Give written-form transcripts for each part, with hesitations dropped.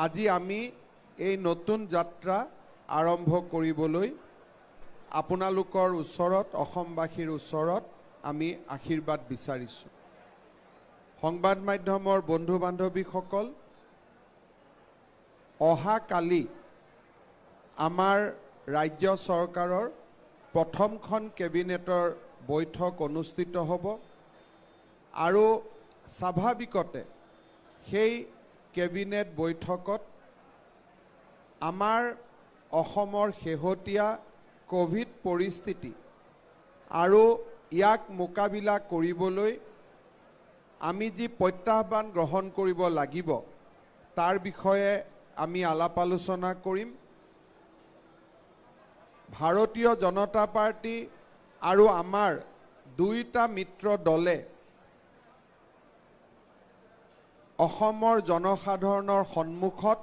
আজি আমি এই নতুন যাত্ৰা আৰম্ভ কৰিবলৈ আপোনালোকৰ ওচৰত অসমবাসীৰ ওচৰত আমি আশীৰ্বাদ বিচাৰিছোঁ। সংবাদ মাধ্যমৰ বন্ধু বান্ধৱীসকল, অহা কালি আমাৰ ৰাজ্য চৰকাৰৰ প্ৰথমখন কেবিনেটৰ বৈঠক অনুষ্ঠিত হ'ব আৰু স্বাভাৱিকতে সেই কেবিনেট বৈঠকত আমাৰ অসমৰ শেহতীয়া কোভিড পৰিস্থিতি আৰু ইয়াক মোকাবিলা কৰিবলৈ আমি যি প্ৰত্যাহ্বান গ্ৰহণ কৰিব লাগিব তাৰ বিষয়ে আমি আলাপ আলোচনা কৰিম। ভাৰতীয় জনতা পাৰ্টি আৰু আমাৰ দুইটা মিত্ৰ দলে অসমৰ জনসাধাৰণৰ সন্মুখত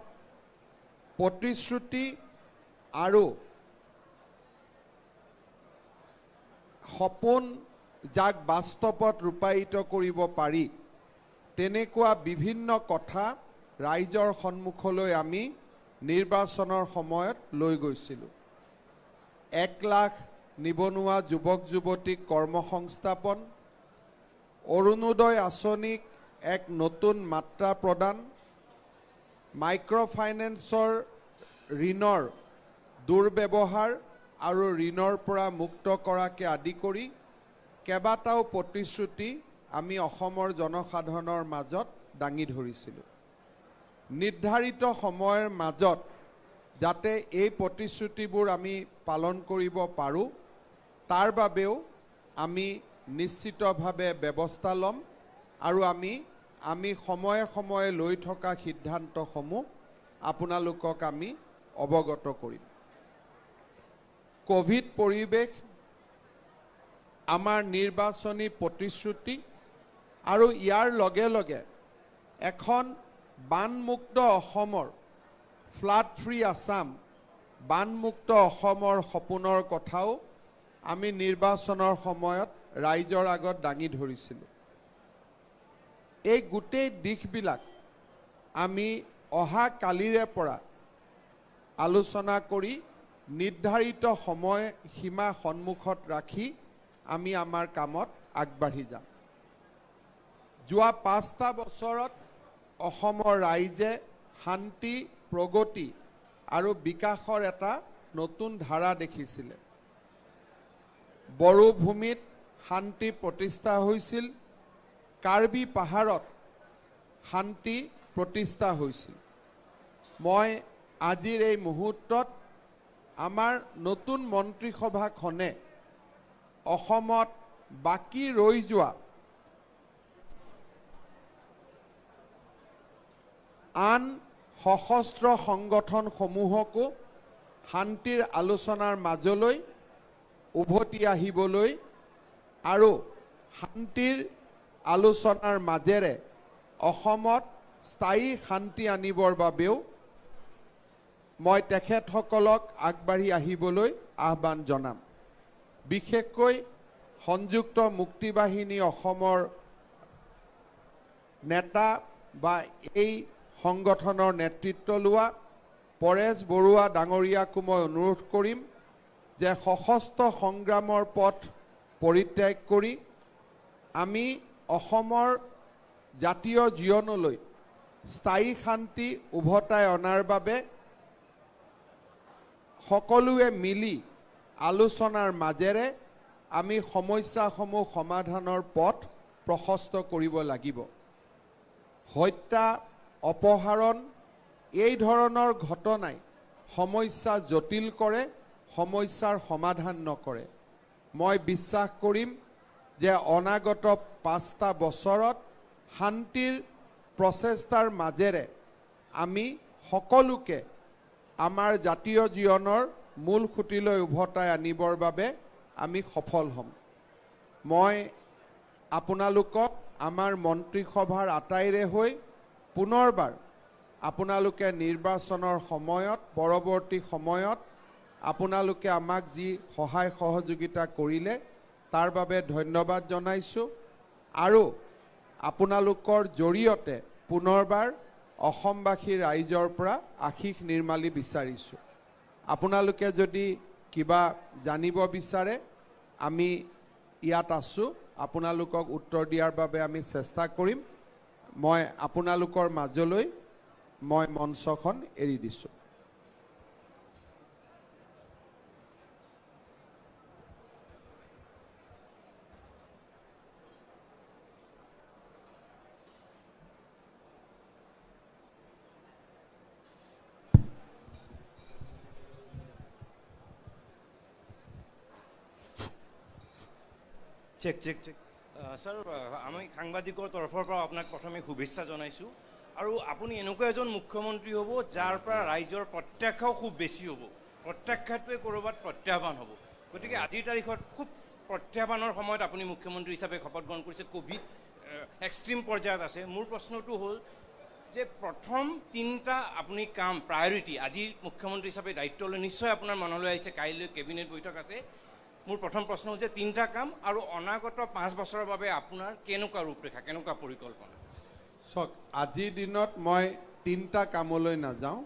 প্ৰতিশ্ৰুতি আৰু সপোন যাক বাস্তৱত ৰূপায়িত কৰিব পাৰি তেনেকুৱা বিভিন্ন কথা ৰাইজৰ সন্মুখলৈ আমি নিৰ্বাচনৰ সময়ত লৈ গৈছিলোঁ। 1 লাখ নিবনুৱা যুৱক যুৱতীক কৰ্মসংস্থাপন, অৰুণোদয় আঁচনিক এক নতুন মাত্ৰা প্ৰদান, মাইক্ৰ' ফাইনেন্সৰ ঋণৰ দুৰ্ব্যৱহাৰ আৰু ঋণৰ পৰা মুক্ত কৰাকে আদি কৰি কেইবাটাও প্ৰতিশ্ৰুতি আমি অসমৰ জনসাধাৰণৰ মাজত দাঙি ধৰিছিলোঁ। নিৰ্ধাৰিত সময়ৰ মাজত যাতে এই প্ৰতিশ্ৰুতিবোৰ আমি পালন কৰিব পাৰোঁ তাৰ বাবেও আমি নিশ্চিতভাৱে ব্যৱস্থা ল'ম আৰু আমি সময়ে সময়ে লৈ থকা সিদ্ধান্তসমূহ আপোনালোকক আমি অৱগত কৰিম। কোভিড পৰিৱেশ, আমাৰ নিৰ্বাচনী প্ৰতিশ্ৰুতি আৰু ইয়াৰ লগে লগে এখন বানমুক্ত অসমৰ, ফ্লাড ফ্ৰী আসাম, বানমুক্ত অসমৰ সপোনৰ কথাও আমি নিৰ্বাচনৰ সময়ত ৰাইজৰ আগত দাঙি ধৰিছিলোঁ। এই গোটেই দিশবিলাক আমি অহা কালিৰে পৰা আলোচনা কৰি নিৰ্ধাৰিত সময় সীমা সন্মুখত ৰাখি আমি আমাৰ কামত আগবাঢ়ি যাম। যোৱা 5টা বছৰত অসমৰ ৰাইজে শান্তি, প্ৰগতি আৰু বিকাশৰ এটা নতুন ধাৰা দেখিছিলে। বড়ো ভূমিত শান্তি প্ৰতিষ্ঠা হৈছিল, কাৰ্বি পাহাৰত শান্তি প্ৰতিষ্ঠা হৈছিল। মই আজিৰ এই মুহূৰ্তত আমাৰ নতুন মন্ত্ৰীসভাখনে অসমত বাকী ৰৈ যোৱা আন সশস্ত্ৰ সংগঠনসমূহকো শান্তিৰ আলোচনাৰ মাজলৈ উভতি আহিবলৈ আৰু শান্তিৰ আলোচনাৰ মাজেৰে অসমত স্থায়ী শান্তি আনিবৰ বাবেও মই তেখেতসকলক আগবাঢ়ি আহিবলৈ আহ্বান জনাম। বিশেষকৈ সংযুক্ত মুক্তি বাহিনী অসমৰ নেতা বা এই সংগঠনৰ নেতৃত্ব লোৱা পৰেশ বৰুৱা ডাঙৰীয়াকো মই অনুৰোধ কৰিম যে সশস্ত্ৰ সংগ্ৰামৰ পথ পৰিত্যাগ কৰি আমি অসমৰ জাতীয় জীৱনলৈ স্থায়ী শান্তি উভতাই অনাৰ বাবে সকলোৱে মিলি আলোচনাৰ মাজেৰে আমি সমস্যাসমূহ সমাধানৰ পথ প্ৰশস্ত কৰিব লাগিব। হত্যা, অপহৰণ এই ধৰণৰ ঘটনাই সমস্যা জটিল কৰে, সমস্যাৰ সমাধান নকৰে। মই বিশ্বাস কৰিম যে অনাগত 5টা বছৰত শান্তিৰ প্ৰচেষ্টাৰ মাজেৰে আমি সকলোকে আমাৰ জাতীয় জীৱনৰ মূল খুঁটিলৈ উভতাই আনিবৰ বাবে আমি সফল হ'ম। মই আপোনালোকক আমাৰ মন্ত্ৰীসভাৰ আটাইৰে হৈ পুনৰবাৰ আপোনালোকে নিৰ্বাচনৰ সময়ত, পৰৱৰ্তী সময়ত আপোনালোকে আমাক যি সহায় সহযোগিতা কৰিলে তাৰ বাবে ধন্যবাদ জনাইছোঁ আৰু আপোনালোকৰ জৰিয়তে পুনৰবাৰ অসমবাসী ৰাইজৰ পৰা আশীষ নিৰ্মালী বিচাৰিছোঁ। আপোনালোকে যদি কিবা জানিব বিচাৰে আমি ইয়াত আছোঁ, আপোনালোকক উত্তৰ দিয়াৰ বাবে আমি চেষ্টা কৰিম। মই আপোনালোকৰ মাজলৈ মই মঞ্চখন এৰি দিছোঁ। চেক চেক চেক স্যাৰ, আমি সাংবাদিকৰ তৰফৰ পৰা আপোনাক প্ৰথমে শুভেচ্ছা জনাইছোঁ। আৰু আপুনি এনেকুৱা এজন মুখ্যমন্ত্ৰী হ'ব যাৰ পৰা ৰাইজৰ প্ৰত্যাশাও খুব বেছি হ'ব, প্ৰত্যাশাটোৱে ক'ৰবাত প্ৰত্যাহ্বান হ'ব। গতিকে আজিৰ তাৰিখত খুব প্ৰত্যাহ্বানৰ সময়ত আপুনি মুখ্যমন্ত্ৰী হিচাপে শপত গ্ৰহণ কৰিছে। কোভিড এক্সট্ৰিম পৰ্যায়ত আছে। মোৰ প্ৰশ্নটো হ'ল যে প্ৰথম তিনিটা আপুনি কাম প্ৰায়ৰিটি আজি মুখ্যমন্ত্ৰী হিচাপে দায়িত্ব লৈ নিশ্চয় আপোনাৰ মনলৈ আহিছে, কাইলৈ কেবিনেট বৈঠক আছে। মোৰ প্ৰথম প্ৰশ্ন হৈছে তিনিটা কাম আৰু অনাগত 5 বছৰৰ বাবে আপোনাৰ কেনেকুৱা ৰূপৰেখা, কেনেকুৱা পৰিকল্পনা? চাওক, আজিৰ দিনত মই তিনিটা কামলৈ নাযাওঁ।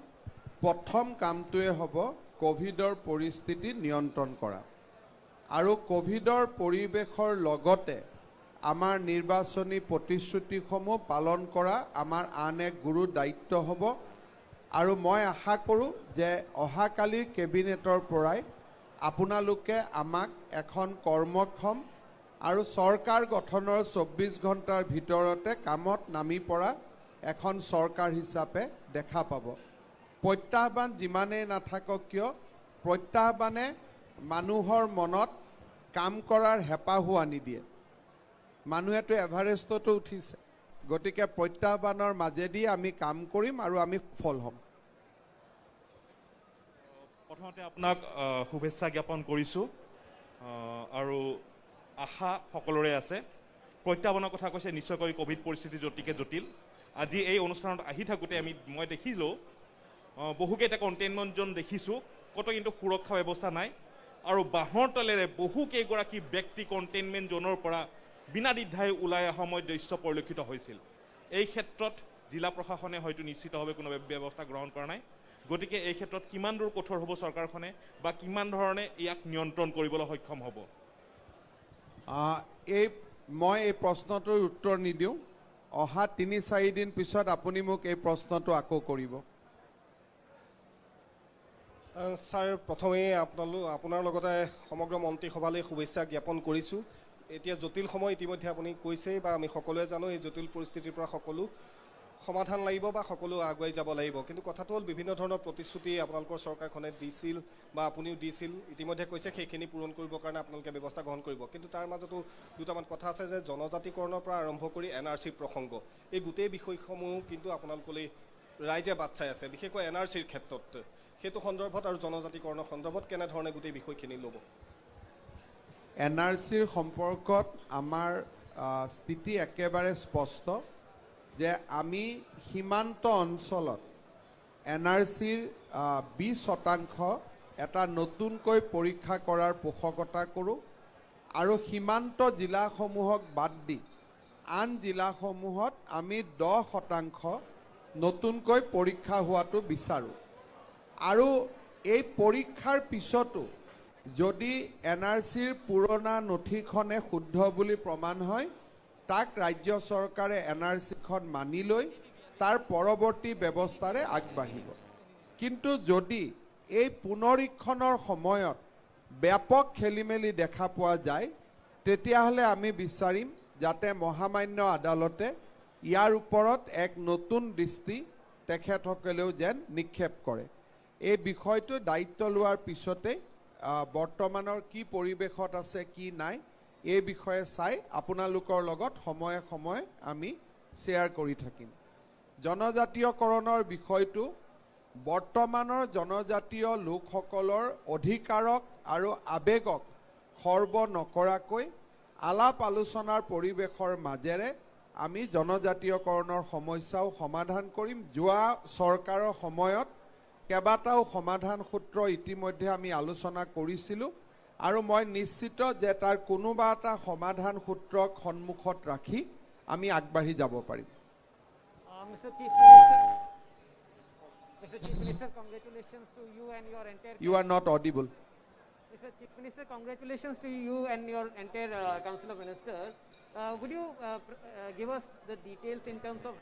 প্ৰথম কামটোৱে হ'ব কোভিডৰ পৰিস্থিতি নিয়ন্ত্ৰণ কৰা আৰু কোভিডৰ পৰিৱেশৰ লগতে আমাৰ নিৰ্বাচনী প্ৰতিশ্ৰুতিসমূহ পালন কৰা আমাৰ আন এক গুৰু দায়িত্ব হ'ব। আৰু মই আশা কৰোঁ যে অহাকালিৰ কেবিনেটৰ পৰাই আপোনালোকে আমাক এখন কৰ্মক্ষম আৰু চৰকাৰ গঠনৰ 24 ঘণ্টাৰ ভিতৰতে কামত নামি পৰা এখন চৰকাৰ হিচাপে দেখা পাব। প্ৰত্যাহ্বান যিমানেই নাথাকক কিয়, প্ৰত্যাহ্বানে মানুহৰ মনত কাম কৰাৰ হেঁপাহো আনি দিয়ে। মানুহেতো এভাৰেষ্টতো উঠিছে, গতিকে প্ৰত্যাহ্বানৰ মাজেদি আমি কাম কৰিম আৰু আমি সফল হ'ম। প্ৰথমতে আপোনাক শুভেচ্ছা জ্ঞাপন কৰিছোঁ আৰু আশা সকলোৰে আছে। প্ৰত্যাহ্বানৰ কথা কৈছে, নিশ্চয়কৈ কোভিড পৰিস্থিতি অতিকে জটিল। আজি এই অনুষ্ঠানত আহি থাকোঁতে মই দেখিলোঁ বহুকেইটা কণ্টেইনমেণ্ট জ'ন দেখিছোঁ, ক'তো কিন্তু সুৰক্ষা ব্যৱস্থা নাই আৰু বাঁহৰ তলেৰে বহুকেইগৰাকী ব্যক্তি কণ্টেইনমেণ্ট জ'নৰ পৰা বিনা দ্বিধাই ওলাই অহা সময় দৃশ্য পৰিলক্ষিত হৈছিল। এই ক্ষেত্ৰত জিলা প্ৰশাসনে হয়তো নিশ্চিতভাৱে কোনো ব্যৱস্থা গ্ৰহণ কৰা নাই। গতিকে এই ক্ষেত্ৰত কিমান দূৰ কঠোৰ হ'ব চৰকাৰখনে বা কিমান ধৰণে ইয়াক নিয়ন্ত্ৰণ কৰিবলৈ সক্ষম হ'ব? মই এই প্ৰশ্নটোৰ উত্তৰ নিদিওঁ। অহা 3-4 দিন পিছত আপুনি মোক এই প্ৰশ্নটো আকৌ কৰিব। ছাৰ, প্ৰথমেই আপোনাৰ লগতে সমগ্ৰ মন্ত্ৰীসভালৈ শুভেচ্ছা জ্ঞাপন কৰিছোঁ। এতিয়া জটিল সময় ইতিমধ্যে আপুনি কৈছেই বা আমি সকলোৱে জানো, এই জটিল পৰিস্থিতিৰ পৰা সকলো সমাধান লাগিব বা সকলো আগুৱাই যাব লাগিব। কিন্তু কথাটো হ'ল বিভিন্ন ধৰণৰ প্ৰতিশ্ৰুতি আপোনালোকৰ চৰকাৰখনে দিছিল বা আপুনিও দিছিল, ইতিমধ্যে কৈছে সেইখিনি পূৰণ কৰিবৰ কাৰণে আপোনালোকে ব্যৱস্থা গ্ৰহণ কৰিব। কিন্তু তাৰ মাজতো দুটামান কথা আছে যে জনজাতিকৰণৰ পৰা আৰম্ভ কৰি NRC প্ৰসংগ, এই গোটেই বিষয়সমূহ কিন্তু আপোনালোকলৈ ৰাইজে বাট চাই আছে, বিশেষকৈ NRCৰ ক্ষেত্ৰত। সেইটো সন্দৰ্ভত আৰু জনজাতিকৰণৰ সন্দৰ্ভত কেনেধৰণে গোটেই বিষয়খিনি ল'ব? NRCৰ সম্পৰ্কত আমাৰ স্থিতি একেবাৰে স্পষ্ট যে আমি সীমান্ত অঞ্চলত NRCৰ 20% এটা নতুনকৈ পৰীক্ষা কৰাৰ পোষকতা কৰোঁ আৰু সীমান্ত জিলাসমূহক বাদ দি আন জিলাসমূহত আমি 10% নতুনকৈ পৰীক্ষা হোৱাটো বিচাৰোঁ। আৰু এই পৰীক্ষাৰ পিছতো যদি NRCৰ পুৰণা নথিখনে শুদ্ধ বুলি প্ৰমাণ হয়, তাক ৰাজ্য চৰকাৰে NRCখন মানি লৈ তাৰ পৰৱৰ্তী ব্যৱস্থাৰে আগবাঢ়িব। কিন্তু যদি এই পুনৰীক্ষণৰ সময়ত ব্যাপক খেলিমেলি দেখা পোৱা যায়, তেতিয়াহ'লে আমি বিচাৰিম যাতে মহামান্য আদালতে ইয়াৰ ওপৰত এক নতুন দৃষ্টি তেখেতসকলেও যেন নিক্ষেপ কৰে। এই বিষয়টো দায়িত্ব লোৱাৰ পিছতে বৰ্তমানৰ কি পৰিৱেশত আছে কি নাই এই বিষয়ে চাই আপোনালোকৰ লগত সময়ে সময়ে আমি শ্বেয়াৰ কৰি থাকিম। জনজাতীয়কৰণৰ বিষয়টো বৰ্তমানৰ জনজাতীয় লোকসকলৰ অধিকাৰক আৰু আৱেগক খৰ্ব নকৰাকৈ আলাপ আলোচনাৰ পৰিৱেশৰ মাজেৰে আমি জনজাতীয়কৰণৰ সমস্যাও সমাধান কৰিম। যোৱা চৰকাৰৰ সময়ত কেইবাটাও সমাধান সূত্ৰ ইতিমধ্যে আমি আলোচনা কৰিছিলোঁ আৰু মই নিশ্চিত যে তাৰ কোনোবা এটা সমাধান সূত্ৰক সন্মুখত ৰাখি আমি আগবাঢ়ি যাব পাৰিম। Mr. Chief Minister. Mr. Chief Minister, congratulations to you and your entire. You are not audible. Mr. Chief Minister, congratulations to you and your entire Council of Ministers. Would you give us the details in terms of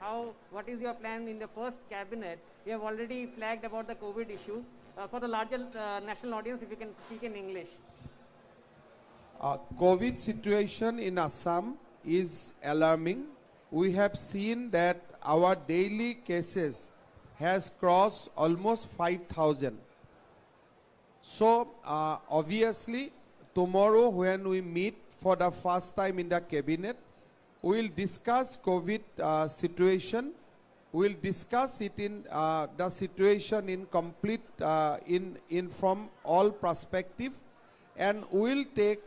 what is your plan in the first cabinet? We have already flagged about the COVID issue. For the larger national audience, if you can speak in English. COVID situation in Assam is alarming. We have seen that our daily cases has crossed almost 5,000. So obviously tomorrow when we meet for the first time in the cabinet, we will discuss COVID situation. We will discuss it in the situation in complete in from all perspective, and we will take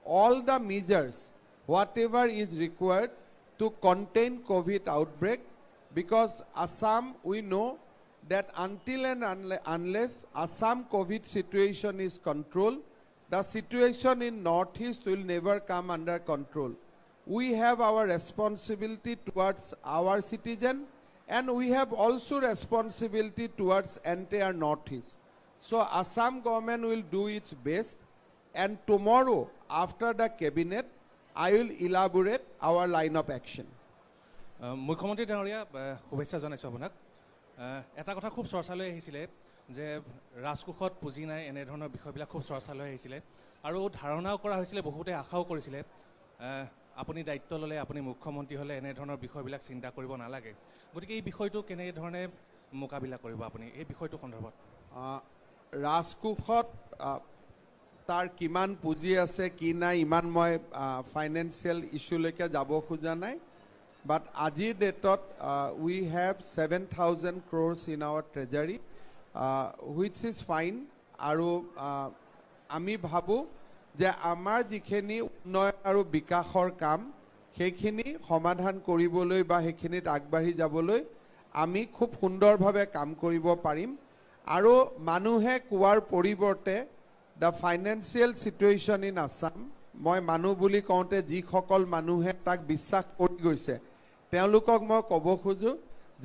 all the measures whatever is required to contain COVID outbreak, because Assam, we know that until and unless Assam COVID situation is controlled, the situation in Northeast will never come under control. We have our responsibility towards our citizen, and we have also responsibility towards entire Northeast. So Assam government will do its best, and tomorrow after the cabinet, I will elaborate our line of action. মুখ্যমন্ত্ৰী ডাঙৰীয়া শুভেচ্ছা জনাইছোঁ আপোনাক। এটা কথা খুব চৰ্চালৈ আহিছিলে যে ৰাজকোষত পুঁজি নাই, এনেধৰণৰ বিষয়বিলাক খুব চৰ্চালৈ আহিছিলে আৰু ধাৰণাও কৰা হৈছিলে, বহুতে আশাও কৰিছিলে আপুনি দায়িত্ব ল'লে, আপুনি মুখ্যমন্ত্ৰী হ'লে এনেধৰণৰ বিষয়বিলাক চিন্তা কৰিব নালাগে। গতিকে এই বিষয়টো কেনেধৰণে মোকাবিলা কৰিব আপুনি এই বিষয়টো সন্দৰ্ভত? ৰাজকোষত তাৰ কিমান পুঁজি আছে কি নাই ইমান মই ফাইনেন্সিয়েল ইছ্যুলৈকে যাব খোজা নাই, বাট আজিৰ ডেটত we have 7,000 crores in our treasury, which is fine. আৰু আমি ভাবোঁ যে আমাৰ যিখিনি উন্নয়ন আৰু বিকাশৰ কাম সেইখিনি সমাধান কৰিবলৈ বা সেইখিনিত আগবাঢ়ি যাবলৈ আমি খুব সুন্দৰভাৱে কাম কৰিব পাৰিম। আৰু মানুহে কোৱাৰ পৰিৱৰ্তে the financial situation in Assam, মই মানুহ বুলি কওঁতে যিসকল মানুহে তাক বিশ্বাস কৰি গৈছে তেওঁলোকক মই ক'ব খোজোঁ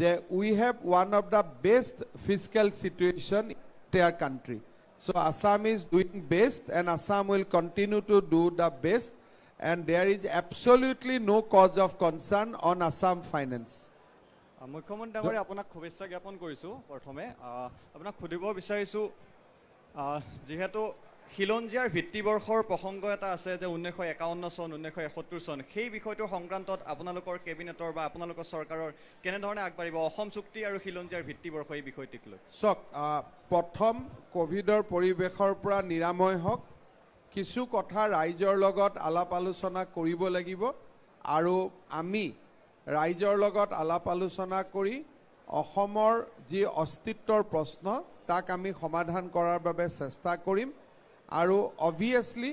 যে we have one of the best fiscal situation in their country. So Assam is doing best, and Assam will continue to do the best, and there is absolutely no cause of concern on Assam finance. মুখ্যমন্ত্ৰী ডাঙৰীয়া, আপোনাক শুভেচ্ছা জ্ঞাপন কৰিছোঁ। প্ৰথমে আপোনাক সুধিব বিচাৰিছোঁ, যিহেতু খিলঞ্জীয়াৰ ভিত্তিবৰ্ষৰ প্ৰসংগ এটা আছে যে 1951 চন 1971 চন, সেই বিষয়টোৰ সংক্ৰান্তত আপোনালোকৰ কেবিনেটৰ বা আপোনালোকৰ চৰকাৰৰ কেনেধৰণে আগবাঢ়িব অসম চুক্তি আৰু খিলঞ্জীয়াৰ ভিত্তিবৰ্ষ এই বিষয়টিক লৈ? চাওক, প্ৰথম কোভিডৰ পৰিৱেশৰ পৰা নিৰাময় হওক, কিছু কথা ৰাইজৰ লগত আলাপ আলোচনা কৰিব লাগিব, আৰু আমি ৰাইজৰ লগত আলাপ আলোচনা কৰি অসমৰ যি অস্তিত্বৰ প্ৰশ্ন তাক আমি সমাধান কৰাৰ বাবে চেষ্টা কৰিম। আৰু অবভিয়াছলি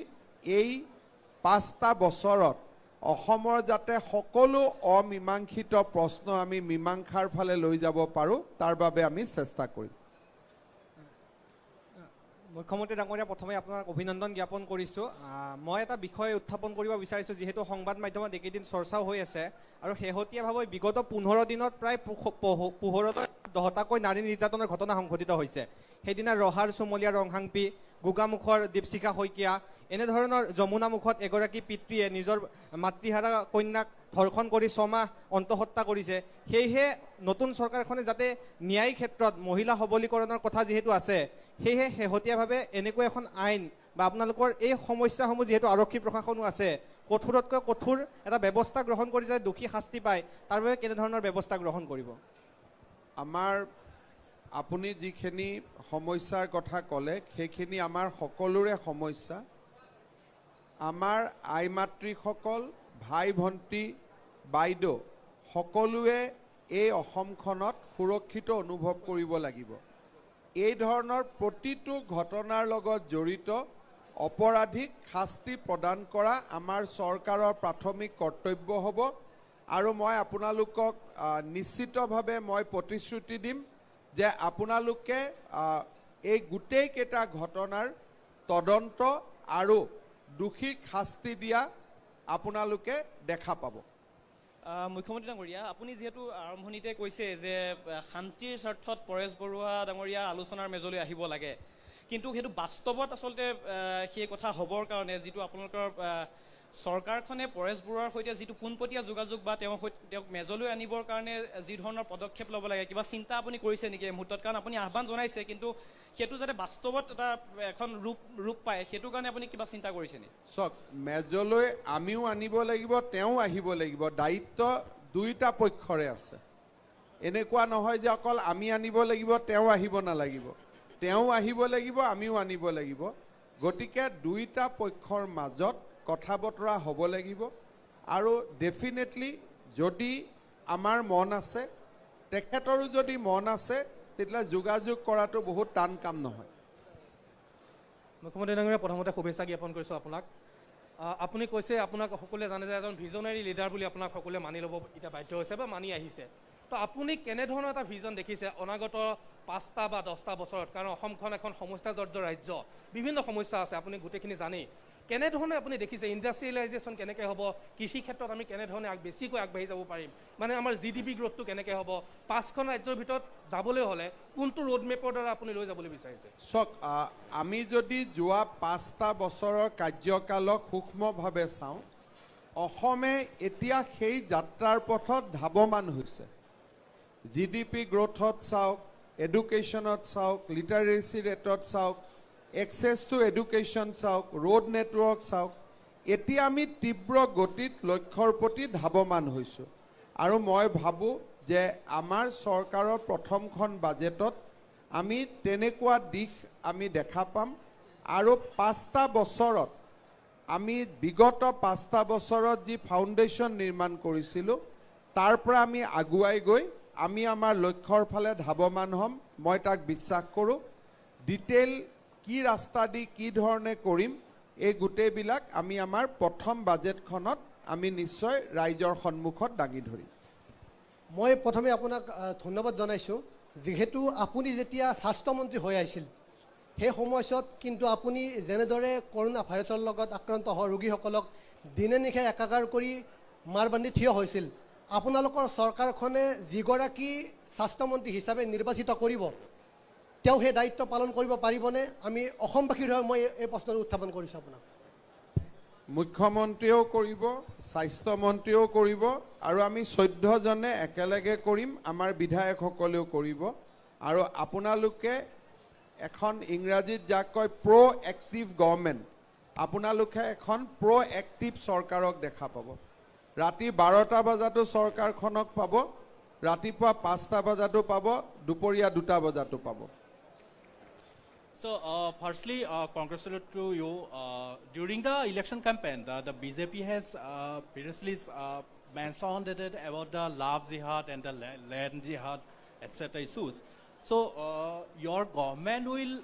এই 5টা বছৰত অসমৰ যাতে সকলো অমীমাংসিত প্ৰশ্ন আমি মীমাংসাৰ ফালে লৈ যাব পাৰোঁ তাৰ বাবে আমি চেষ্টা কৰিম। মুখ্যমন্ত্ৰী ডাঙৰীয়া, প্ৰথমে আপোনাক অভিনন্দন জ্ঞাপন কৰিছোঁ। মই এটা বিষয় উত্থাপন কৰিব বিচাৰিছোঁ, যিহেতু সংবাদ মাধ্যমত এইকেইদিন চৰ্চাও হৈ আছে আৰু শেহতীয়াভাৱে বিগত 15 দিনত প্ৰায় পোহৰত 10টাকৈ নাৰী নিৰ্যাতনৰ ঘটনা সংঘটিত হৈছে। সেইদিনা ৰহাৰ চুমলীয়া ৰংহাংপি, গোগামুখৰ দীপশিখা শইকীয়া, এনেধৰণৰ যমুনামুখত এগৰাকী পিতৃয়ে নিজৰ মাতৃহাৰা কন্যাক ধৰ্ষণ কৰি 6 মাহ অন্তঃহত্যা কৰিছে। সেয়েহে নতুন চৰকাৰখনে যাতে ন্যায়িক ক্ষেত্ৰত মহিলা সবলীকৰণৰ কথা যিহেতু আছে, সেয়েহে শেহতীয়াভাৱে এনেকুৱা এখন আইন বা আপোনালোকৰ এই সমস্যাসমূহ যিহেতু আৰক্ষী প্ৰশাসনো আছে, কঠোৰতকৈ কঠোৰ এটা ব্যৱস্থা গ্ৰহণ কৰি যাতে দোষী শাস্তি পায় তাৰ বাবে কেনেধৰণৰ ব্যৱস্থা গ্ৰহণ কৰিব? আমাৰ আপুনি যিখিনি সমস্যাৰ কথা ক'লে সেইখিনি আমাৰ সকলোৰে সমস্যা। আমাৰ আই মাতৃসকল, ভাই ভণ্টি, বাইদেউ সকলোৱে এই অসমখনত সুৰক্ষিত অনুভৱ কৰিব লাগিব। এই ধৰণৰ প্ৰতিটো ঘটনাৰ লগত জড়িত অপৰাধীক শাস্তি প্ৰদান কৰা আমাৰ চৰকাৰৰ প্ৰাথমিক কৰ্তব্য হ'ব। আৰু মই আপোনালোকক নিশ্চিতভাৱে মই প্ৰতিশ্ৰুতি দিম যে আপোনালোকে এই গোটেইকেইটা ঘটনাৰ তদন্ত আৰু দোষীক শাস্তি দিয়া আপোনালোকে দেখা পাব। মুখ্যমন্ত্ৰী ডাঙৰীয়া, আপুনি যিহেতু আৰম্ভণিতে কৈছে যে শান্তিৰ স্বাৰ্থত পৰেশ বৰুৱা ডাঙৰীয়া আলোচনাৰ মেজলৈ আহিব লাগে, কিন্তু সেইটো বাস্তৱত আচলতে সেই কথা হ'বৰ কাৰণে যিটো আপোনালোকৰ চৰকাৰখনে পৰেশ বৰুৱাৰ সৈতে যিটো পোনপটীয়া যোগাযোগ বা তেওঁক মেজলৈ আনিবৰ কাৰণে যি ধৰণৰ পদক্ষেপ ল'ব লাগে, কিবা চিন্তা আপুনি কৰিছে নেকি এই মুহূৰ্তত? কাৰণ আপুনি আহ্বান জনাইছে, কিন্তু সেইটো যাতে বাস্তৱত এখন ৰূপ পায়, সেইটো কাৰণে আপুনি কিবা চিন্তা কৰিছে নেকি? চাওক, মেজলৈ আমিও আনিব লাগিব, তেওঁ আহিব লাগিব। দায়িত্ব দুইটা পক্ষৰে আছে। এনেকুৱা নহয় যে অকল আমি আনিব লাগিব, তেওঁ আহিব নালাগিব। তেওঁ আহিব লাগিব, আমিও আনিব লাগিব। গতিকে দুইটা পক্ষৰ মাজত কথা বতৰা হ'ব লাগিব। আৰু ডেফিনেটলি যদি আমাৰ মন আছে, তেখেতৰো যদি মন আছে, তেতিয়াহ'লে যোগাযোগ কৰাটো বহুত টান কাম নহয়। মুখ্যমন্ত্ৰী ডাঙৰীয়া, প্ৰথমতে শুভেচ্ছা জ্ঞাপন কৰিছোঁ আপোনাক। আপুনি কৈছে, আপোনাক সকলোৱে জানে যে এজন ভিজনাৰী লিডাৰ বুলি আপোনাক সকলোৱে মানি ল'ব এতিয়া বাধ্য হৈছে বা মানি আহিছে। তো আপুনি কেনেধৰণৰ এটা ভিজন দেখিছে অনাগত 5টা বা 10টা বছৰত? কাৰণ অসমখন এখন সমস্যাজৰ্জ ৰাজ্য, বিভিন্ন সমস্যা আছে, আপুনি গোটেইখিনি জানেই। কেনেধৰণে আপুনি দেখিছে ইণ্ডাষ্ট্ৰিয়েলাইজেশ্যন কেনেকৈ হ'ব, কৃষি ক্ষেত্ৰত আমি কেনেধৰণে বেছিকৈ আগবাঢ়ি যাব পাৰিম, মানে আমাৰ GDP গ্ৰথটো কেনেকৈ হ'ব, 5খন ৰাজ্যৰ ভিতৰত যাবলৈ হ'লে কোনটো ৰোডমেপৰ দ্বাৰা আপুনি লৈ যাবলৈ বিচাৰিছে? চাওক, আমি যদি যোৱা 5টা বছৰৰ কাৰ্যকালক সূক্ষ্মভাৱে চাওঁ, অসমে এতিয়া সেই যাত্ৰাৰ পথত ধাৱমান হৈছে। GDP গ্ৰথত চাওক, এডুকেশ্যনত চাওক, লিটাৰেচি ৰেটত চাওক, এক্সেছ টু এডুকেশ্যন চাওক, ৰোড নেটৱৰ্ক চাওক, এতিয়া আমি তীব্ৰ গতিত লক্ষ্যৰ প্ৰতি ধাৱমান হৈছোঁ। আৰু মই ভাবোঁ যে আমাৰ চৰকাৰৰ প্ৰথমখন বাজেটত আমি তেনেকুৱা দিশ আমি দেখা পাম। আৰু 5টা বছৰত আমি বিগত 5টা বছৰত যি ফাউণ্ডেশ্যন নিৰ্মাণ কৰিছিলোঁ, তাৰ পৰা আমি আগুৱাই গৈ আমি আমাৰ লক্ষ্যৰ ফালে ধাৱমান হ'ম, মই তাক বিশ্বাস কৰোঁ। ডিটেইল কি ৰাস্তা দি কি ধৰণে কৰিম, এই গোটেইবিলাক আমি আমাৰ প্ৰথম বাজেটখনত আমি নিশ্চয় ৰাইজৰ সন্মুখত দাঙি ধৰিম। মই প্ৰথমে আপোনাক ধন্যবাদ জনাইছোঁ, যিহেতু আপুনি যেতিয়া স্বাস্থ্যমন্ত্ৰী হৈ আহিছিল, সেই সময়ছোৱাত কিন্তু আপুনি যেনেদৰে কৰোণা ভাইৰাছৰ লগত আক্ৰান্ত হোৱা ৰোগীসকলক দিনে নিশাই একাকাৰ কৰি মাৰ বান্ধি থিয় হৈছিল। আপোনালোকৰ চৰকাৰখনে যিগৰাকী স্বাস্থ্যমন্ত্ৰী হিচাপে নিৰ্বাচিত কৰিব, তেওঁ সেই দায়িত্ব পালন কৰিব পাৰিবনে? আমি অসমবাসীৰ হৈ মই এই প্ৰশ্নটো উত্থাপন কৰিছোঁ আপোনাক। মুখ্যমন্ত্ৰীয়েও কৰিব, স্বাস্থ্যমন্ত্ৰীয়েও কৰিব, আৰু আমি 14জনে একেলগে কৰিম, আমাৰ বিধায়কসকলেও কৰিব। আৰু আপোনালোকে এখন ইংৰাজীত যাক কয় প্ৰ'এক্টিভ গভৰ্ণমেণ্ট, আপোনালোকে এখন প্ৰ'এক্টিভ চৰকাৰক দেখা পাব। ৰাতি 12টা বজাতো চৰকাৰখনক পাব, ৰাতিপুৱা 5টা বজাতো পাব, দুপৰীয়া 2টা বজাতো পাব। So, firstly, congratulations to you. During the election campaign, the BJP has previously mentioned about the love jihad and the land jihad, etc. issues. So, your government will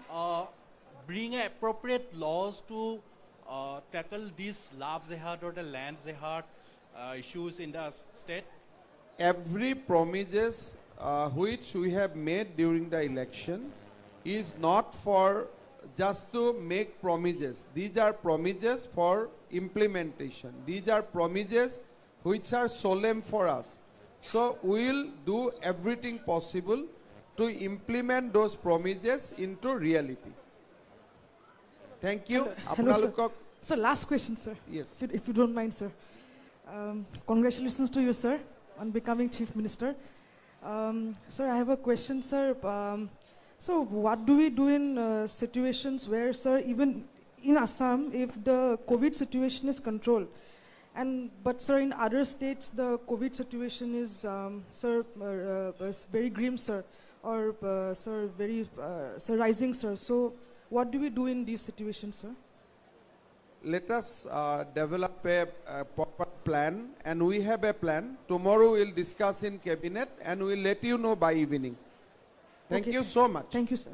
bring appropriate laws to tackle these love jihad or the land jihad issues in the state? Every promises which we have made during the election is not for just to make promises. These are promises for implementation. These are promises which are solemn for us. So we will do everything possible to implement those promises into reality. Thank you. Hello, sir. Sir, last question, sir. Yes. If you don't mind, sir. Congratulations to you, sir, on becoming Chief Minister. Sir, I have a question, sir. So what do we do in situations where, sir, even in Assam, if the COVID situation is controlled, but sir, in other states, the COVID situation is, sir, is very grim, sir, or sir, very rising, sir. So what do we do in these situations, sir? Let us develop a proper plan, and we have a plan. Tomorrow we'll discuss in cabinet, and we'll let you know by evening. Thank you so much. Thank you, sir.